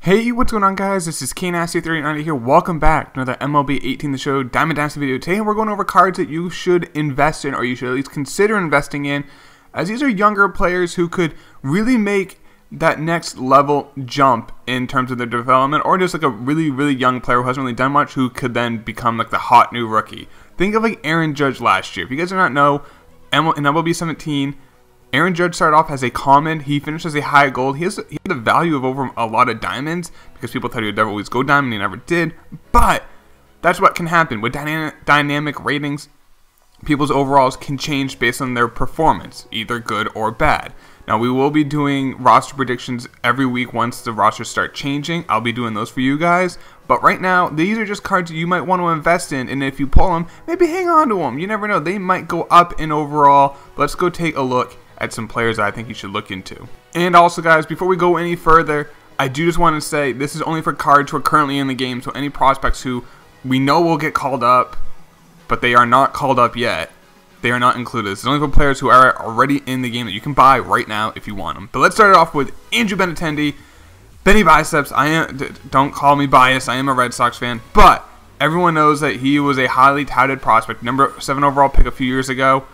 Hey, what's going on, guys? This is Nasty390 here. Welcome back to another MLB 18 The Show Diamond Dynasty video. Today we're going over cards that you should invest in, or you should at least consider investing in, as these are younger players who could really make that next level jump in terms of their development, or just like a really young player who hasn't really done much who could then become like the hot new rookie. Think of like Aaron Judge last year. If you guys do not know, in MLB 17, Aaron Judge started off as a common. He finished as a high gold. He has the value of over a lot of diamonds because people thought he would never always go diamond. He never did. But that's what can happen with dynamic ratings. People's overalls can change based on their performance, either good or bad. Now, we will be doing roster predictions every week once the rosters start changing. I'll be doing those for you guys. But right now, these are just cards you might want to invest in. And if you pull them, maybe hang on to them. You never know. They might go up in overall. Let's go take a look at some players that I think you should look into. And also, guys, before we go any further, I do just want to say this is only for cards who are currently in the game. So any prospects who we know will get called up, but they are not called up yet, they are not included. This is only for players who are already in the game that you can buy right now if you want them. But let's start it off with Andrew Benintendi. Benny Biceps. Don't call me biased. I am a Red Sox fan, but everyone knows that he was a highly touted prospect, number 7 overall pick a few years ago.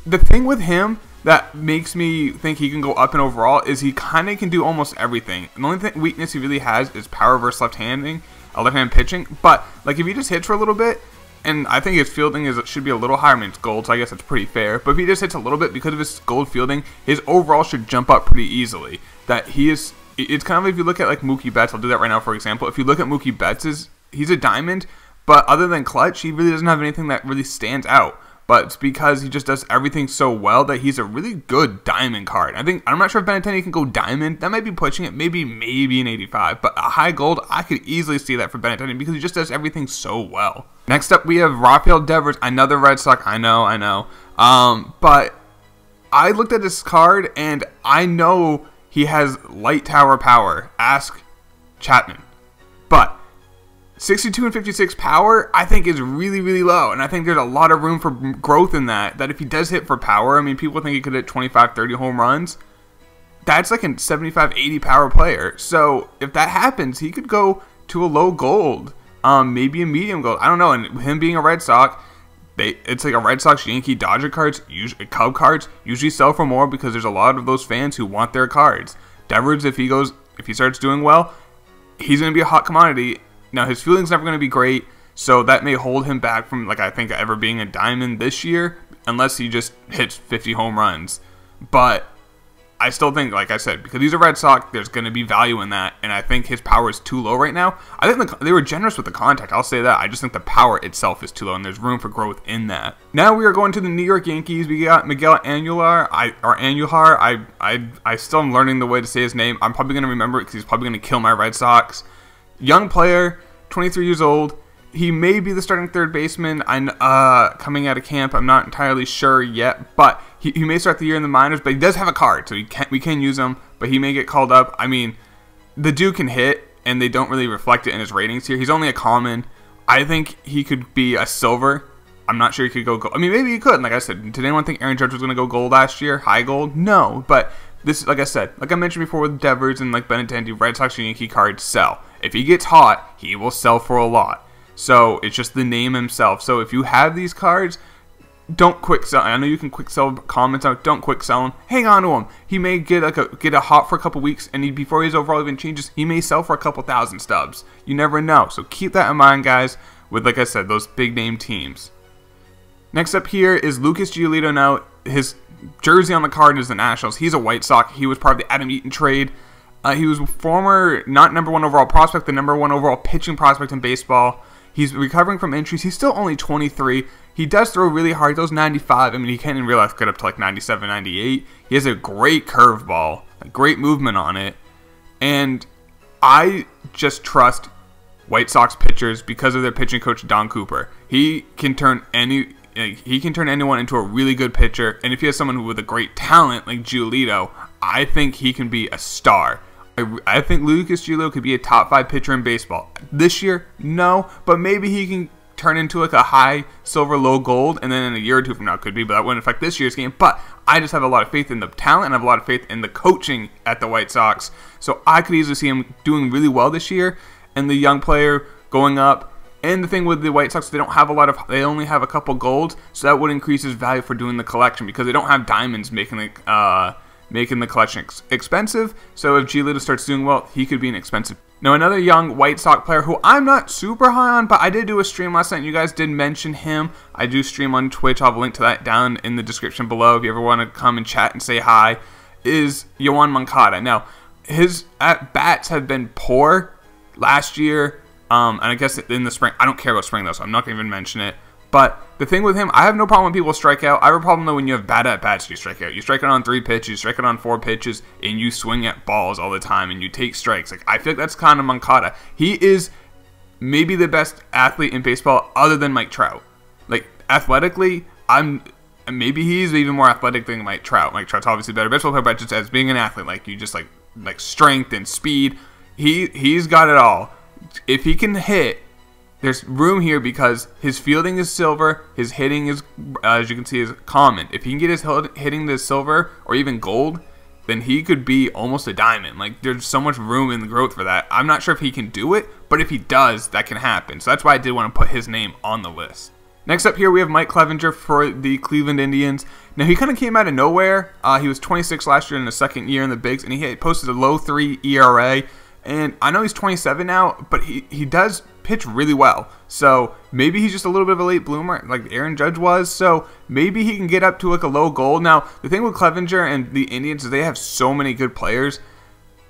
The thing with him that makes me think he can go up in overall is he kind of can do almost everything. The only weakness he really has is power versus left-hand pitching. But like if he just hits for a little bit, and I think his fielding should be a little higher. I mean, it's gold, so I guess that's pretty fair. But if he just hits a little bit because of his gold fielding, his overall should jump up pretty easily. It's kind of like if you look at like Mookie Betts. I'll do that right now, for example. If you look at Mookie Betts, he's a diamond, but other than clutch, he really doesn't have anything that really stands out. But it's because he just does everything so well that he's a really good diamond card. I'm not sure if Benintendi can go diamond. That might be pushing it, maybe an 85. But a high gold, I could easily see that for Benintendi because he just does everything so well. Next up, we have Rafael Devers, another Red Sox. I know. But I looked at this card and I know he has light tower power. Ask Chapman. But 62 and 56 power, I think, is really low, and I think there's a lot of room for growth in that if he does hit for power, I mean, people think he could hit 25, 30 home runs. That's like a 75, 80 power player. So if that happens, he could go to a low gold, maybe a medium gold. I don't know, and him being a Red Sox, it's like a Red Sox, Yankee, Dodger cards, usually Cub cards, usually sell for more because there's a lot of those fans who want their cards. Devers, if he starts doing well, he's going to be a hot commodity. Now, his fielding's never going to be great, so that may hold him back from, like, I think, ever being a diamond this year, unless he just hits 50 home runs. But I still think, like I said, because he's a Red Sox, there's going to be value in that, and I think his power is too low right now. I think they were generous with the contact, I'll say that. I just think the power itself is too low, and there's room for growth in that. Now we are going to the New York Yankees. We got Miguel Andújar. I still am learning the way to say his name. I'm probably going to remember it because he's probably going to kill my Red Sox. Young player, 23 years old. He may be the starting third baseman. Coming out of camp, I'm not entirely sure yet, but he may start the year in the minors. But he does have a card, so we can use him. But he may get called up. I mean, the dude can hit, and they don't really reflect it in his ratings here. He's only a common. I think he could be a silver. I'm not sure he could go gold. I mean, maybe he could. Like I said, did anyone think Aaron Judge was going to go gold last year? High gold? No, but this, like I said, like I mentioned before with Devers and like Benintendi, Red Sox and Yankee cards sell. If he gets hot, he will sell for a lot. So it's just the name himself. So if you have these cards, don't quick sell. I know you can quick sell comments out. Don't quick sell them. Hang on to them. He may get a hot for a couple weeks, and before his overall even changes, he may sell for a couple thousand stubs. You never know. So keep that in mind, guys. With, like I said, those big name teams. Next up here is Lucas Giolito. Now his jersey on the card is the Nationals. He's a White Sox. He was part of the Adam Eaton trade. He was former, not number 1 overall prospect, the number 1 overall pitching prospect in baseball. He's recovering from injuries. He's still only 23. He does throw really hard. He throws 95. I mean, he can't in real life get up to like 97, 98. He has a great curveball, a great movement on it. And I just trust White Sox pitchers because of their pitching coach, Don Cooper. He can turn anyone into a really good pitcher. And if he has someone with a great talent like Giolito, I think he can be a star. I think Lucas Giolito could be a top 5 pitcher in baseball. This year, no, but maybe he can turn into like a high silver, low gold, and then in a year or two from now it could be, but that wouldn't affect this year's game. But I just have a lot of faith in the talent, and I have a lot of faith in the coaching at the White Sox. So I could easily see him doing really well this year, and the young player going up. And the thing with the White Sox, they only have a couple golds, so that would increase his value for doing the collection because they don't have diamonds making the collection expensive. So if Giolito starts doing well, he could be an expensive. Now another young White Sox player who I'm not super high on, but I did do a stream last night, and you guys did mention him. I do stream on Twitch. I'll have a link to that down in the description below if you ever want to come and chat and say hi, is Yoan Moncada. Now, his at-bats have been poor last year. And I guess in the spring, I don't care about spring though, so I'm not going to even mention it. But the thing with him, I have no problem when people strike out. I have a problem though when you have bad at-bats, you strike out. You strike out on 3 pitches, you strike out on 4 pitches, and you swing at balls all the time, and you take strikes. Like, I feel like that's kind of Moncada. He is maybe the best athlete in baseball other than Mike Trout. Like, athletically, maybe he's even more athletic than Mike Trout. Mike Trout's obviously a better baseball player, but just as being an athlete, like, you just like strength and speed, he's got it all. If he can hit, there's room here because his fielding is silver, his hitting is, as you can see, is common. If he can get his hitting to silver or even gold, then he could be almost a diamond. Like, there's so much room in the growth for that. I'm not sure if he can do it, but if he does, that can happen. So that's why I did want to put his name on the list. Next up here, we have Mike Clevinger for the Cleveland Indians. Now, he kind of came out of nowhere. He was 26 last year in his second year in the bigs, and he posted a low 3 ERA. And I know he's 27 now, but he does pitch really well. So maybe he's just a little bit of a late bloomer, like Aaron Judge was. So maybe he can get up to like a low gold. Now, the thing with Clevinger and the Indians is they have so many good players.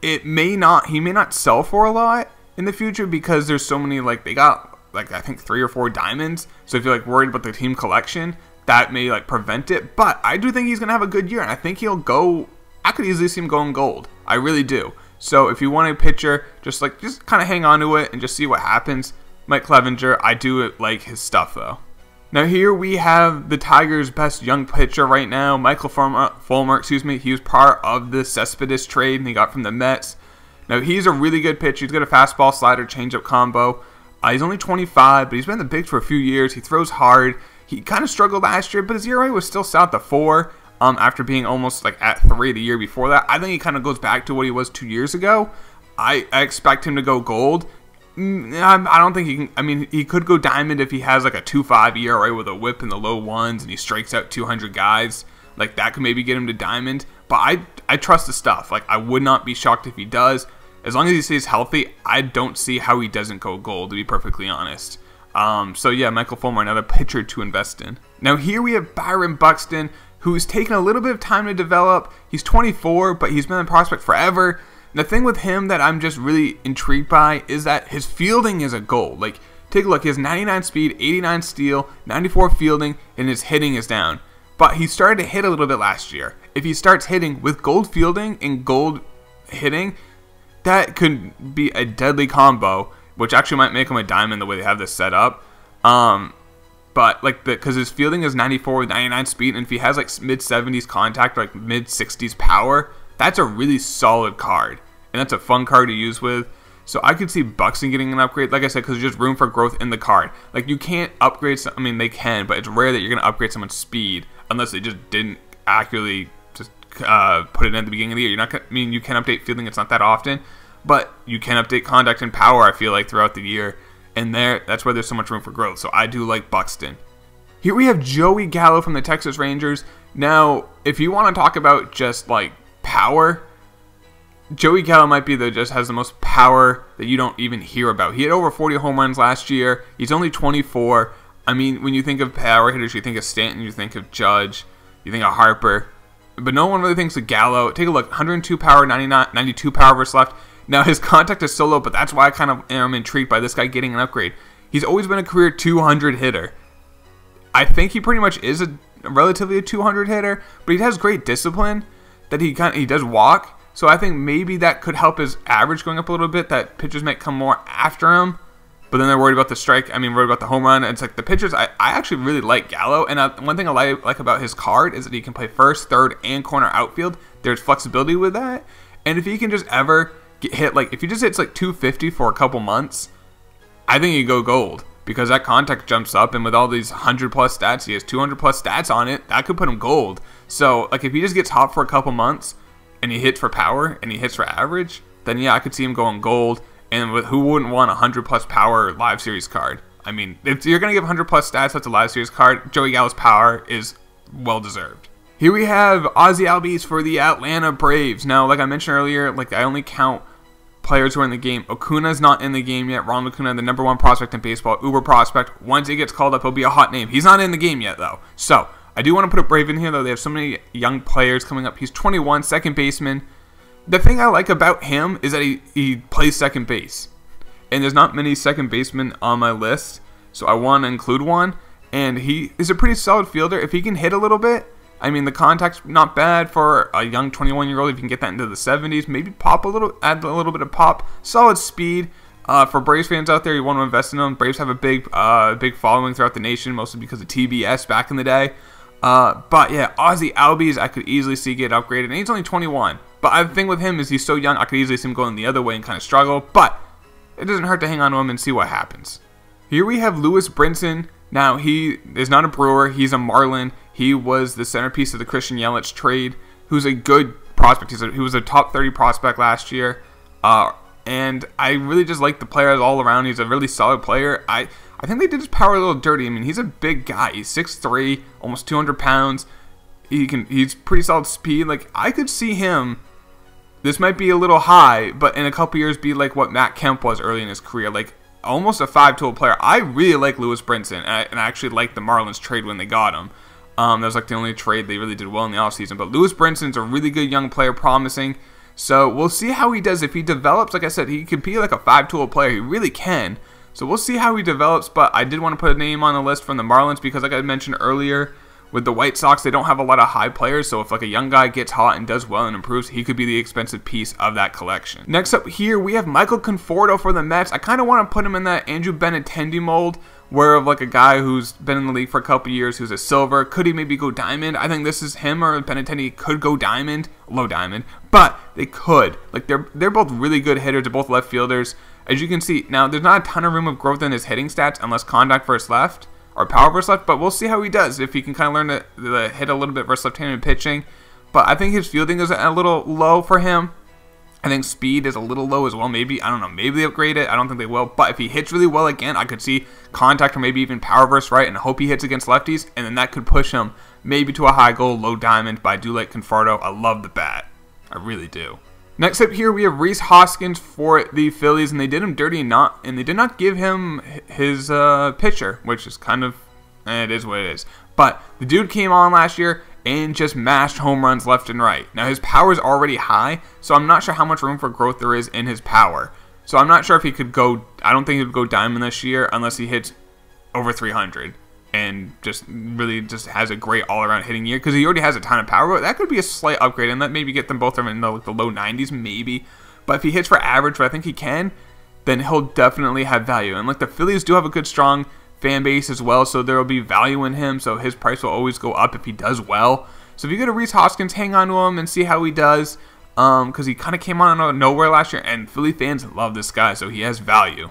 He may not sell for a lot in the future because there's so many, like, they got like I think 3 or 4 diamonds. So if you're like worried about the team collection, that may like prevent it. But I do think he's gonna have a good year, and I think he'll go. I could easily see him going gold. I really do. So if you want a pitcher, just kind of hang on to it and just see what happens. Mike Clevinger, I do like his stuff though. Now here we have the Tigers' best young pitcher right now, Michael Fulmer. He was part of the Cespedes trade and he got from the Mets. Now he's a really good pitcher. He's got a fastball, slider, changeup combo. He's only 25, but he's been in the bigs for a few years. He throws hard. He kind of struggled last year, but his ERA was still south of 4. After being almost like at 3 the year before that. I think he kind of goes back to what he was 2 years ago. I expect him to go gold. I don't think he can. I mean, he could go diamond if he has like a 2.5 ERA with a whip in the low 1s and he strikes out 200 guys. Like, that could maybe get him to diamond. But I trust the stuff. Like, I would not be shocked if he does. As long as he stays healthy, I don't see how he doesn't go gold, to be perfectly honest. So yeah, Michael Fulmer, another pitcher to invest in. Now here we have Byron Buxton, who's taken a little bit of time to develop. He's 24, but he's been a prospect forever. And the thing with him that I'm just really intrigued by is that his fielding is a gold. Like, take a look. He has 99 speed, 89 steal, 94 fielding, and his hitting is down. But he started to hit a little bit last year. If he starts hitting with gold fielding and gold hitting, that could be a deadly combo, which actually might make him a diamond the way they have this set up. But like, because his fielding is 94 with 99 speed, and if he has like mid-70s contact or like mid-60s power, that's a really solid card, and that's a fun card to use with. So I could see Buxton getting an upgrade, like I said, because there's just room for growth in the card. Like, you can't upgrade. I mean, they can, but it's rare that you're gonna upgrade someone's speed unless they just didn't accurately just put it in at the beginning of the year. You're not gonna, I mean, you can update fielding. It's not that often, but you can update contact and power. I feel like throughout the year. And that's where there's so much room for growth. So I do like Buxton. Here we have Joey Gallo from the Texas Rangers. Now, if you want to talk about just like power, Joey Gallo might be just has the most power that you don't even hear about. He had over 40 home runs last year. He's only 24. I mean, when you think of power hitters, you think of Stanton, you think of Judge, you think of Harper. But no one really thinks of Gallo. Take a look. 102 power, 92 power versus left. Now, his contact is so low, but that's why I kind of am intrigued by this guy getting an upgrade. He's always been a career 200 hitter. I think he pretty much is relatively a 200 hitter, but he has great discipline that he does walk. So I think maybe that could help his average going up a little bit, that pitchers might come more after him. But then they're worried about the strike. I mean, worried about the home run. It's like the pitchers, I actually really like Gallo. And one thing I like about his card is that he can play first, third, and corner outfield. There's flexibility with that. And if he can just ever hit, like, if he just hits like 250 for a couple months, I think you go gold. because that contact jumps up, and with all these 100+ stats, he has 200+ stats on it, that could put him gold. So, like, if he just gets hot for a couple months, and he hits for power, and he hits for average, then yeah, I could see him going gold. And with who wouldn't want a 100+ power live series card? I mean, if you're going to give 100+ stats, that's a live series card. Joey Gallo's power is well deserved. Here we have Ozzie Albies for the Atlanta Braves. Now, like I mentioned earlier, like I only count players who are in the game. Acuna's not in the game yet. Ronald Acuna, the #1 prospect in baseball, uber prospect. Once he gets called up, he'll be a hot name. He's not in the game yet, though. So, I do want to put a Brave in here, though. They have so many young players coming up. He's 21, second baseman. The thing I like about him is that he plays second base. And there's not many second basemen on my list, so I want to include one. And he is a pretty solid fielder. If he can hit a little bit, I mean, the contact's not bad for a young 21-year-old. If you can get that into the 70s, maybe pop a little, add a little bit of pop. Solid speed. For Braves fans out there, you want to invest in them. Braves have a big following throughout the nation, mostly because of TBS back in the day. But yeah, Ozzie Albies, I could easily see get upgraded, and he's only 21. But the thing with him is he's so young, I could easily see him going the other way and kind of struggle. But it doesn't hurt to hang on to him and see what happens. Here we have Brinson. Now, he is not a Brewer. He's a Marlin. He was the centerpiece of the Christian Yelich trade, who's a good prospect. He was a top 30 prospect last year. And I really just like the players all around. He's a really solid player. I think they did his power a little dirty. I mean, he's a big guy. He's 6'3", almost 200 pounds. He's pretty solid speed. Like, I could see him. This might be a little high, but in a couple years be like what Matt Kemp was early in his career. Like, almost a 5-tool player. I really like Brinson, and I actually like the Marlins trade when they got him. That was like the only trade they really did well in the offseason. But Brinson's a really good young player, promising. So we'll see how he does. If he develops, like I said, he could be like a 5-tool player. He really can. So we'll see how he develops. But I did want to put a name on the list from the Marlins because, like I mentioned earlier, with the White Sox, they don't have a lot of high players, so if like a young guy gets hot and does well and improves, he could be the expensive piece of that collection. Next up here, we have Michael Conforto for the Mets. I kind of want to put him in that Andrew Benintendi mold, where of like a guy who's been in the league for a couple years, who's a silver. Could he maybe go diamond? I think this is him, or Benintendi could go diamond, low diamond, but they could. Like they're both really good hitters. They're both left fielders. As you can see, now there's not a ton of room of growth in his hitting stats unless contact versus left, or power versus left, but we'll see how he does if he can kind of learn to hit a little bit versus left-handed pitching. But I think his fielding is a little low for him. I think speed is a little low as well. Maybe, I don't know, maybe they upgrade it. I don't think they will. But if he hits really well again, I could see contact or maybe even power versus right, and hope he hits against lefties, and then that could push him maybe to a high goal, low diamond. But I do like Conforto. I love the bat. I really do. Next up here, we have Rhys Hoskins for the Phillies, and they did him dirty, and they did not give him his pitcher, which is kind of, it is what it is. But the dude came on last year and just mashed home runs left and right. Now, his power is already high, so I'm not sure how much room for growth there is in his power. So I'm not sure if he could go, I don't think he would go diamond this year unless he hits over 300. And just really just has a great all-around hitting year because he already has a ton of power. But that could be a slight upgrade, and that maybe get them both in the low 90s, maybe. But if he hits for average, but I think he can, then he'll definitely have value. And like the Phillies do have a good, strong fan base as well, so there will be value in him. So his price will always go up if he does well. So if you go to Rhys Hoskins, hang on to him and see how he does, because he kind of came on out of nowhere last year, and Philly fans love this guy, so he has value.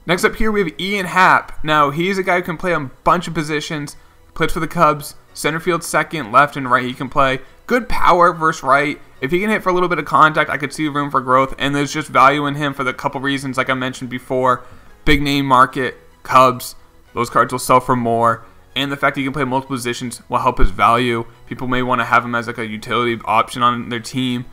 Next up here, we have Ian Happ. Now, he's a guy who can play on a bunch of positions. Plays for the Cubs. Center field, second, left, and right he can play. Good power versus right. If he can hit for a little bit of contact, I could see room for growth. And there's just value in him for the couple reasons, like I mentioned before. Big name market, Cubs. Those cards will sell for more. And the fact that he can play multiple positions will help his value. People may want to have him as like a utility option on their team.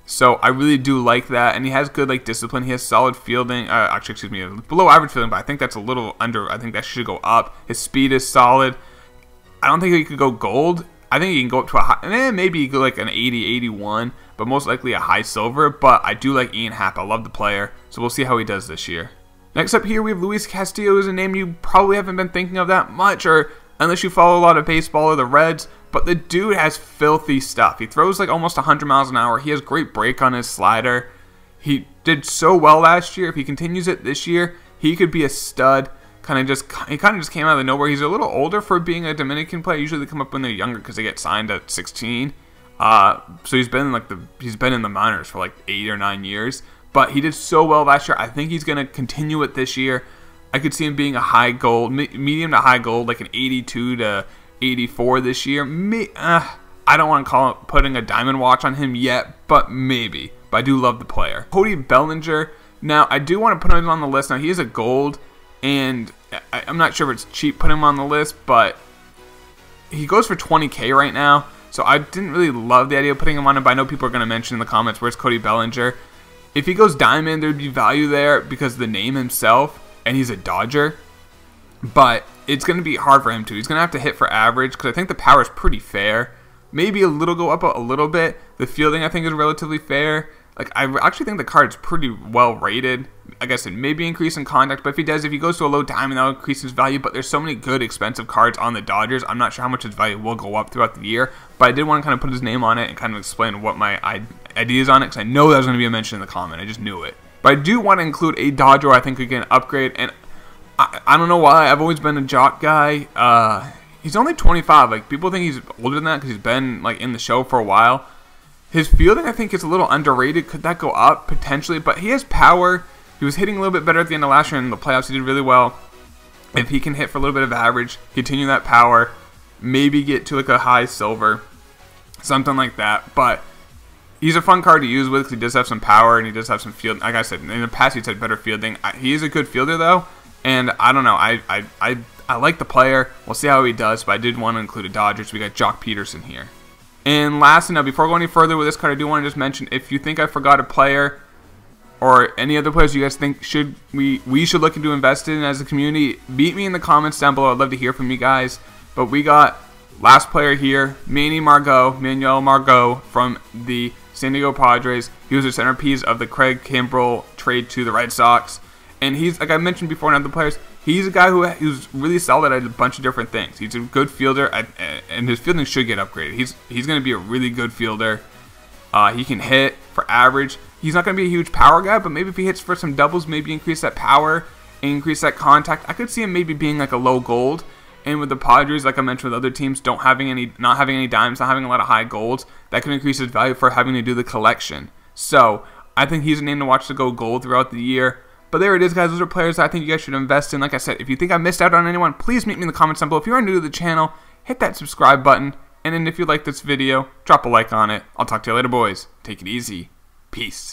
So I really do like that, and he has good like discipline. He has solid fielding. Actually, excuse me, below average fielding, but I think that's a little under. I think that should go up. His speed is solid. I don't think he could go gold. I think he can go up to a high, maybe he could go like an 80, 81, but most likely a high silver. But I do like Ian Happ. I love the player, so we'll see how he does this year. Next up here, we have Luis Castillo, who's a name you probably haven't been thinking of that much, or unless you follow a lot of baseball or the Reds. But the dude has filthy stuff. He throws like almost 100 miles an hour. He has great break on his slider. He did so well last year. If he continues it this year, he could be a stud. He kind of just came out of nowhere. He's a little older for being a Dominican player. Usually they come up when they're younger because they get signed at 16. So he's been in the minors for like 8 or 9 years. But he did so well last year. I think he's going to continue it this year. I could see him being a high gold, medium to high gold, like an 82 to 84 this year. I don't want to call it putting a diamond watch on him yet, but maybe. But I do love the player. Cody Bellinger. Now, I do want to put him on the list. Now, he is a gold, and I'm not sure if it's cheap putting him on the list, but he goes for 20K right now. So I didn't really love the idea of putting him on him, but I know people are going to mention in the comments, where's Cody Bellinger? If he goes diamond, there'd be value there because of the name himself, and he's a Dodger. But it's going to be hard for him to. He's going to have to hit for average because I think the power is pretty fair. Maybe a little go up a little bit. The fielding, I think, is relatively fair. Like, I actually think the card's pretty well rated. Like I said, maybe increase in contact, but if he goes to a low diamond, that'll increase his value. But there's so many good, expensive cards on the Dodgers. I'm not sure how much his value will go up throughout the year, but I did want to kind of put his name on it and kind of explain what my ideas on it, because I know that was going to be a mention in the comment. I just knew it. But I do want to include a Dodger I think we can upgrade, and I don't know why. I've always been a Joc guy. He's only 25. Like, people think he's older than that because he's been like in the show for a while. His fielding, I think, is a little underrated. Could that go up? Potentially. But he has power. He was hitting a little bit better at the end of last year in the playoffs. He did really well. If he can hit for a little bit of average, continue that power, maybe get to like a high silver, something like that. But he's a fun card to use with because he does have some power and he does have some field. Like I said, in the past he's had better fielding. He is a good fielder, though. And I don't know. I like the player. We'll see how he does. But I did want to include a Dodger. So we got Joc Pederson here. And lastly, now before going any further with this card, I do want to just mention, if you think I forgot a player or any other players you guys think we should look into investing in as a community, beat me in the comments down below. I'd love to hear from you guys. But we got last player here, Manuel Margot from the San Diego Padres. He was the centerpiece of the Craig Kimbrel trade to the Red Sox. And he's, like I mentioned before in other players, he's a guy who's really solid at a bunch of different things. He's a good fielder, and his fielding should get upgraded. He's going to be a really good fielder. He can hit for average. He's not going to be a huge power guy, but maybe if he hits for some doubles, maybe increase that power and increase that contact. I could see him maybe being like a low gold. And with the Padres, like I mentioned with other teams, not having any dimes, not having a lot of high golds, that could increase his value for having to do the collection. So I think he's a name to watch to go gold throughout the year. But there it is, guys. Those are players I think you guys should invest in. Like I said, if you think I missed out on anyone, please meet me in the comments down below. If you are new to the channel, hit that subscribe button. And then if you like this video, drop a like on it. I'll talk to you later, boys. Take it easy. Peace.